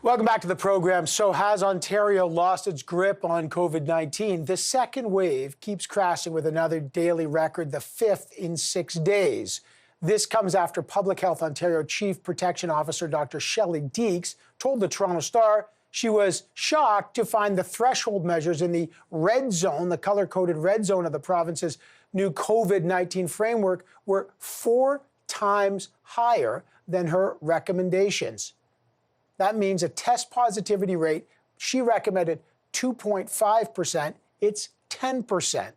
Welcome back to the program. So has Ontario lost its grip on COVID-19? The second wave keeps crashing with another daily record, the fifth in 6 days. This comes after Public Health Ontario Chief Protection Officer Dr. Shelley Deeks told the Toronto Star she was shocked to find the threshold measures in the red zone, the color-coded red zone of the province's new COVID-19 framework, were 4 times higher than her recommendations. That means a test positivity rate, she recommended 2.5%, it's 10%.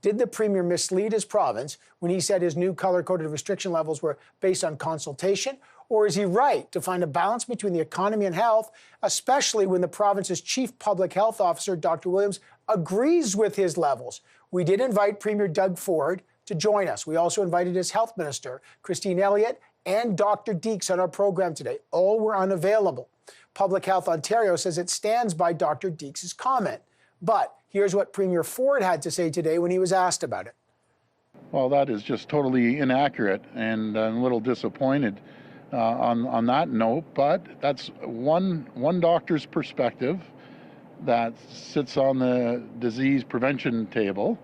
Did the Premier mislead his province when he said his new color-coded restriction levels were based on consultation? Or is he right to find a balance between the economy and health, especially when the province's Chief Public Health Officer, Dr. Williams, agrees with his levels? We did invite Premier Doug Ford to join us. We also invited his Health Minister, Christine Elliott, and Dr. Deeks on our program today. All were unavailable. Public Health Ontario says it stands by Dr. Deeks' comment. But here's what Premier Ford had to say today when he was asked about it. Well, that is just totally inaccurate, and I'm a little disappointed on that note. But that's one doctor's perspective that sits on the disease prevention table.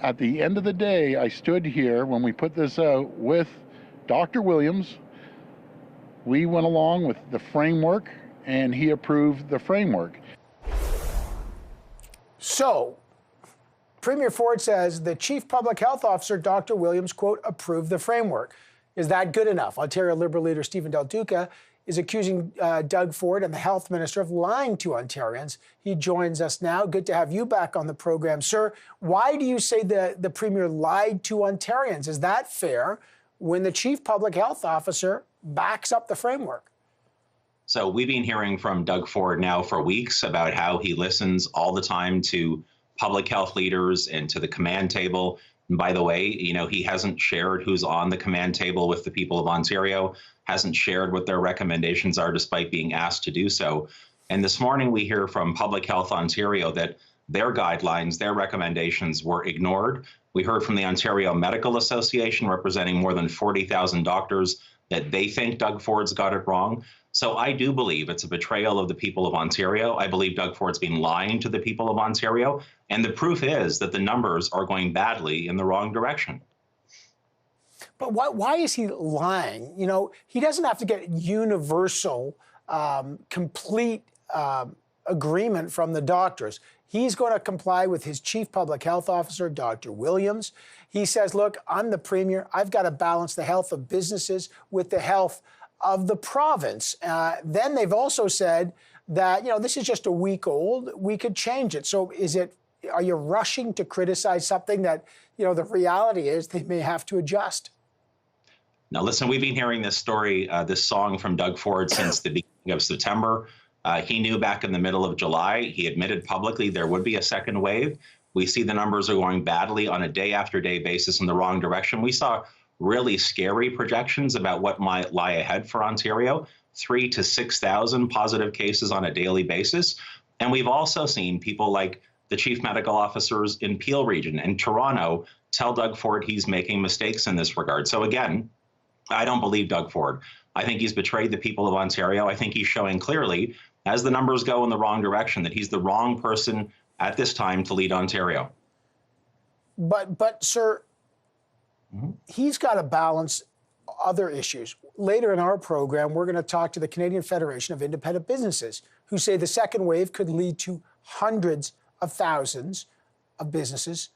At the end of the day, I stood here when we put this out with Dr. Williams. We went along with the framework, and he approved the framework. So, Premier Ford says the Chief Public Health Officer, Dr. Williams, quote, approved the framework. Is that good enough? Ontario Liberal leader Stephen Del Duca is accusing Doug Ford and the Health Minister of lying to Ontarians. He joins us now. Good to have you back on the program, sir. Why do you say the Premier lied to Ontarians? Is that fair when the Chief Public Health Officer backs up the framework? So we've been hearing from Doug Ford now for weeks about how he listens all the time to public health leaders and to the command table. And by the way, he hasn't shared who's on the command table with the people of Ontario, hasn't shared what their recommendations are despite being asked to do so. And this morning we hear from Public Health Ontario that their guidelines, their recommendations were ignored. We heard from the Ontario Medical Association, representing more than 40,000 doctors, that they think Doug Ford's got it wrong. So I do believe it's a betrayal of the people of Ontario. I believe Doug Ford's been lying to the people of Ontario. And the proof is that the numbers are going badly in the wrong direction. But why is he lying? He doesn't have to get universal, complete agreement from the doctors. He's going to comply with his Chief Public Health Officer, Dr. Williams. He says, look, I'm the Premier. I've got to balance the health of businesses with the health of the province. Then they've also said that, this is just a week old. We could change it. So are you rushing to criticize something that, the reality is they may have to adjust? Now, listen, we've been hearing this story, this song from Doug Ford since the beginning of September. He knew back in the middle of July, he admitted publicly there would be a second wave. We see the numbers are going badly on a day-after-day basis in the wrong direction. We saw really scary projections about what might lie ahead for Ontario, 3,000 to 6,000 positive cases on a daily basis. And we've also seen people like the chief medical officers in Peel Region and Toronto tell Doug Ford he's making mistakes in this regard. So again, I don't believe Doug Ford. I think he's betrayed the people of Ontario. I think he's showing clearly, as the numbers go in the wrong direction, that he's the wrong person at this time to lead Ontario. But sir, he's got to balance other issues. Later in our program, we're going to talk to the Canadian Federation of Independent Businesses, who say the second wave could lead to hundreds of thousands of businesses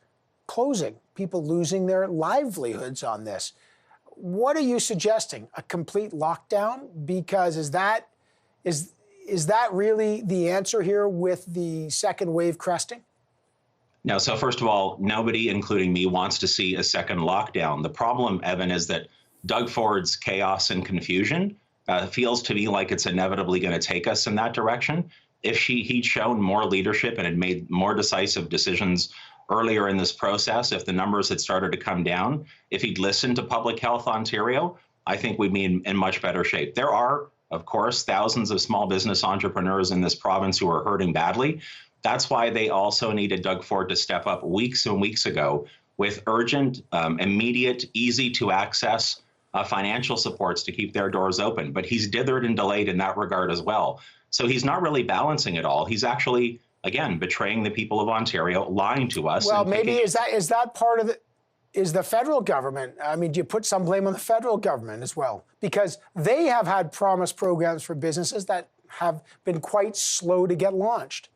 closing, people losing their livelihoods on this. What are you suggesting? A complete lockdown? Because is that really the answer here with the second wave cresting? No. So first of all, nobody, including me, wants to see a second lockdown. The problem, Evan, is that Doug Ford's chaos and confusion feels to me like it's inevitably going to take us in that direction. If he'd shown more leadership and had made more decisive decisions earlier in this process, if the numbers had started to come down, if he'd listened to Public Health Ontario, I think we'd be in much better shape. There are, of course, thousands of small business entrepreneurs in this province who are hurting badly. That's why they also needed Doug Ford to step up weeks and weeks ago with urgent, immediate, easy to access financial supports to keep their doors open. But he's dithered and delayed in that regard as well. So he's not really balancing it all. He's actually, again, betraying the people of Ontario, lying to us. Well, maybe is that part of it? Is the federal government, I mean, do you put some blame on the federal government as well? Because they have had promise programs for businesses that have been quite slow to get launched.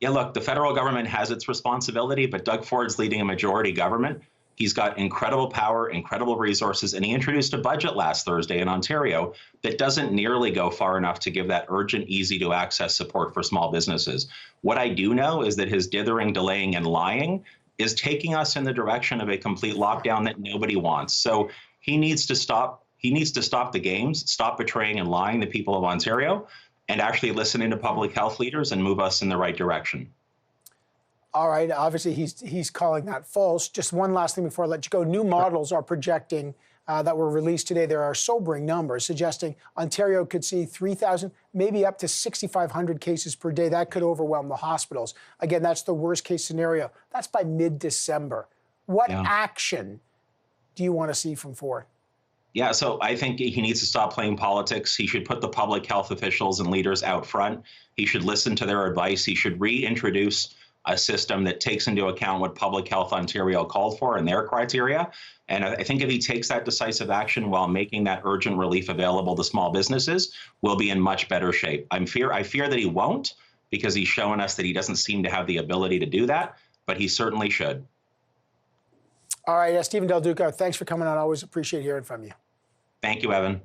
Yeah, look, the federal government has its responsibility, but Doug Ford's leading a majority government. He's got incredible power, incredible resources, and he introduced a budget last Thursday in Ontario that doesn't nearly go far enough to give that urgent, easy-to-access support for small businesses. What I do know is that his dithering, delaying, and lying is taking us in the direction of a complete lockdown that nobody wants. So he needs to stop. He needs to stop the games, stop betraying and lying the people of Ontario, and actually listen to public health leaders and move us in the right direction. All right. Obviously, he's calling that false. Just one last thing before I let you go. New models are projecting that were released today. There are sobering numbers suggesting Ontario could see 3,000, maybe up to 6,500 cases per day. That could overwhelm the hospitals. Again, that's the worst case scenario. That's by mid-December. What action do you want to see from Ford? Yeah, so I think he needs to stop playing politics. He should put the public health officials and leaders out front. He should listen to their advice. He should reintroduce a system that takes into account what Public Health Ontario called for and their criteria. And I think if he takes that decisive action while making that urgent relief available to small businesses, we'll be in much better shape. I fear that he won't, because he's shown us that he doesn't seem to have the ability to do that, but he certainly should. All right, Stephen Del Duca, thanks for coming on. I always appreciate hearing from you. Thank you, Evan.